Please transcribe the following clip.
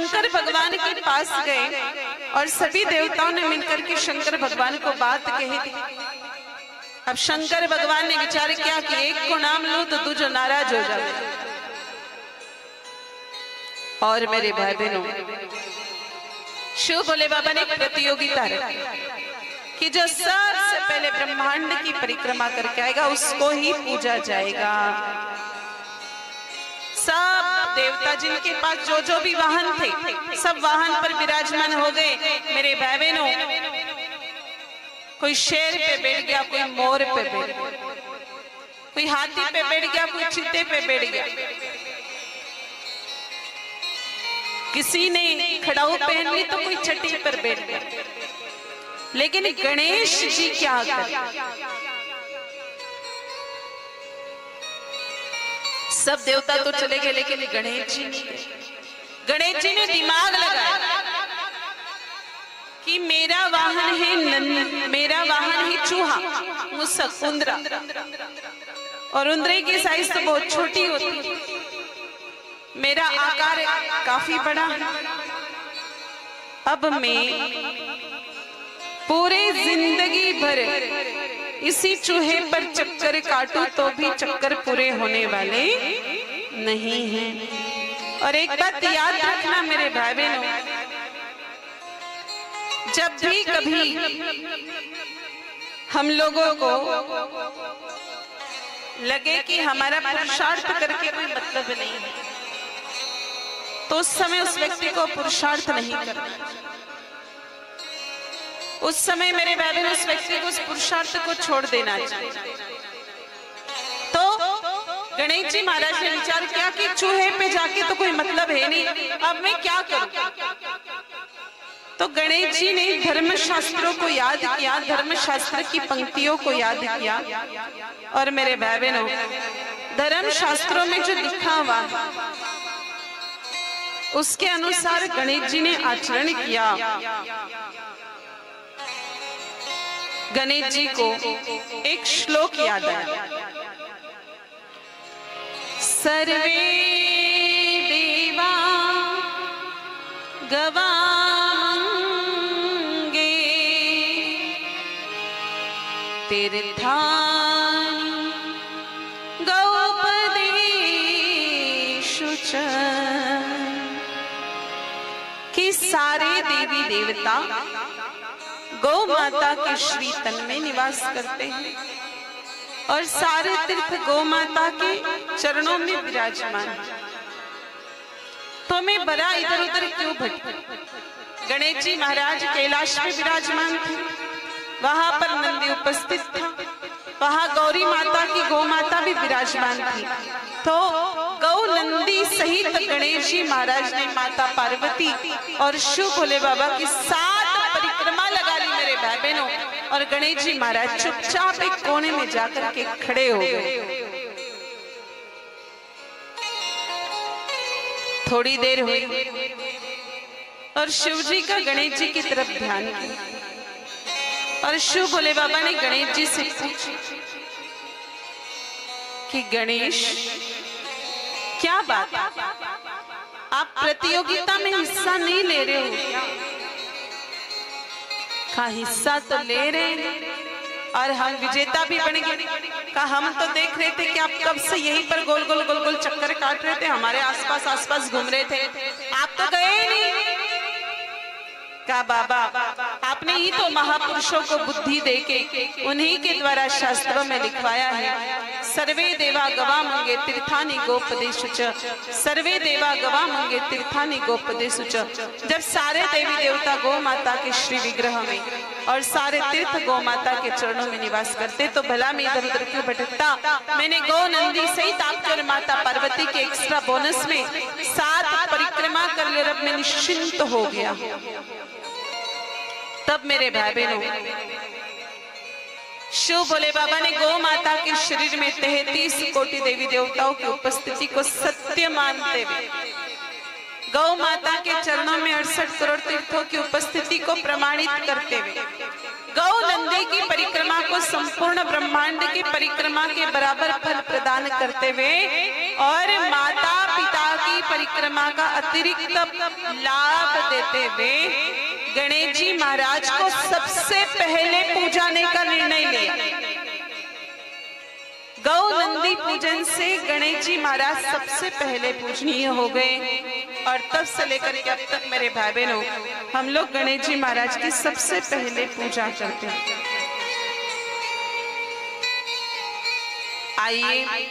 शंकर भगवान के पास गए और सभी देवताओं ने मिलकर के शंकर भगवान को बात कही थी। अब शंकर भगवान ने विचार किया कि एक को नाम लो तो दूसरा नाराज हो जाए। और मेरे भाई बहनों, शिव भोले बाबा ने प्रतियोगिता रखी कि जो सबसे पहले ब्रह्मांड की परिक्रमा करके आएगा उसको ही पूजा जाएगा। सब देवता जिनके पास जो जो भी वाहन थे सब वाहन पर विराजमान हो गए। मेरे भाई बहनों, कोई शेर पे बैठ गया, कोई मोर पे बैठ गया, कोई हाथी पे बैठ गया, कोई चीते पे बैठ गया, किसी ने खड़ाऊ पहन ली तो कोई चट्टी पर बैठ गया। लेकिन गणेश जी क्या कर, सब देवता तो चले गए लेकिन गणेश जी ने दिमाग लगाया कि मेरा वाहन है मेरा वाहन है चूहा, मुसक, उंदरा, और उंदरे की साइज तो बहुत छोटी होती है, मेरा आकार काफी बड़ा है। अब मैं पूरे जिंदगी भर इसी चूहे पर चक्कर काटूं तो भी चक्कर पूरे होने वाले नहीं हैं। और एक बात याद रखना मेरे भाई बहनों, जब भी कभी हम लोगों को लगे कि हमारा पुरुषार्थ करके कोई मतलब नहीं है तो उस समय उस व्यक्ति को पुरुषार्थ नहीं करना। उस समय मेरे भाई बहन उस व्यक्ति को उस पुरुषार्थ को छोड़ देना चाहिए। तो गणेश जी महाराज ने विचार किया कि चूहे पे जाके तो कोई मतलब है नहीं, अब मैं क्या करूं। तो गणेश जी ने धर्म शास्त्रों को याद किया, धर्म शास्त्र की पंक्तियों को याद किया। और मेरे भाई बहनों, धर्म शास्त्रों में जो लिखा हुआ उसके अनुसार गणेश जी ने आचरण किया। गणेश जी को एक श्लोक याद आया, सर्वे देवा गवांगे तीर्थानि गौपदेषु च, कि सारे देवी देवता गौ माता के श्री तन में निवास करते हैं और सारे तीर्थ गौ माता के चरणों में विराजमान हैं। तो मैं बड़ा इधर उधर क्यों भटकूं। गणेश जी महाराज कैलाश में विराजमान थे, वहां पर नंदी उपस्थित था, वहां गौरी माता की गौ माता भी विराजमान थी। तो गौ नंदी सहित गणेश जी महाराज ने माता पार्वती और शिव भोले बाबा की 7 परिक्रमा लगा ली मेरे भाई बहनों। और गणेश जी महाराज चुपचाप एक कोने में जाकर के खड़े हो गए। थोड़ी देर हुई और शिव जी का गणेश जी की तरफ ध्यान किया और शिव भोले बाबा ने गणेश जी से पूछा कि गणेश, क्या बात, आप प्रतियोगिता में हिस्सा नहीं ले रहे हो क्या? कहा हिस्सा तो ले रहे हैं और हम विजेता भी बन गए। कहा हम तो देख रहे थे कि आप कब से यहीं पर गोल गोल गोल गोल चक्कर काट रहे थे, हमारे आसपास घूम रहे थे, आप तो गए नहीं। कहा बाबा, आपने ही तो महापुरुषों को बुद्धि देके उन्हीं के द्वारा शास्त्रों में लिखवाया है, सर्वे देवा गवामंगे तीर्थानि गोपदेषु च, सर्वे देवा गवामंगे तीर्थानि गोपदेषु च। जब सारे देवी देवता गौ माता के श्री विग्रह में और सारे तीर्थ गौ माता के चरणों में निवास करते तो भला मैं इधर उधर क्यों भटकता। मैंने गौ नंदी सहित आपके और माता पार्वती के एक्स्ट्रा बोनस में 7 परिक्रमा कर ले, अब मैं निश्चिंत हो गया। तब मेरे भाई बहनों, शिव भोले बाबा ने गौ माता के शरीर में 33 कोटि देवी देवताओं की उपस्थिति को सत्य मानते हुए, गौ माता के चरणों में 68 करोड़ तीर्थों की उपस्थिति को प्रमाणित करते हुए, गौ नंदी की परिक्रमा को संपूर्ण ब्रह्मांड की परिक्रमा के बराबर फल प्रदान करते हुए और माता पिता की परिक्रमा का अतिरिक्त लाभ देते हुए गणेश जी महाराज को सबसे पहले पूजाने का निर्णय लिया। गौ नंदी पूजन से गणेश जी महाराज सबसे पहले पूजनीय हो गए और तब से लेकर के अब तक मेरे भाई बहनों हम लोग गणेश जी महाराज की सबसे पहले पूजा करते हैं। आइए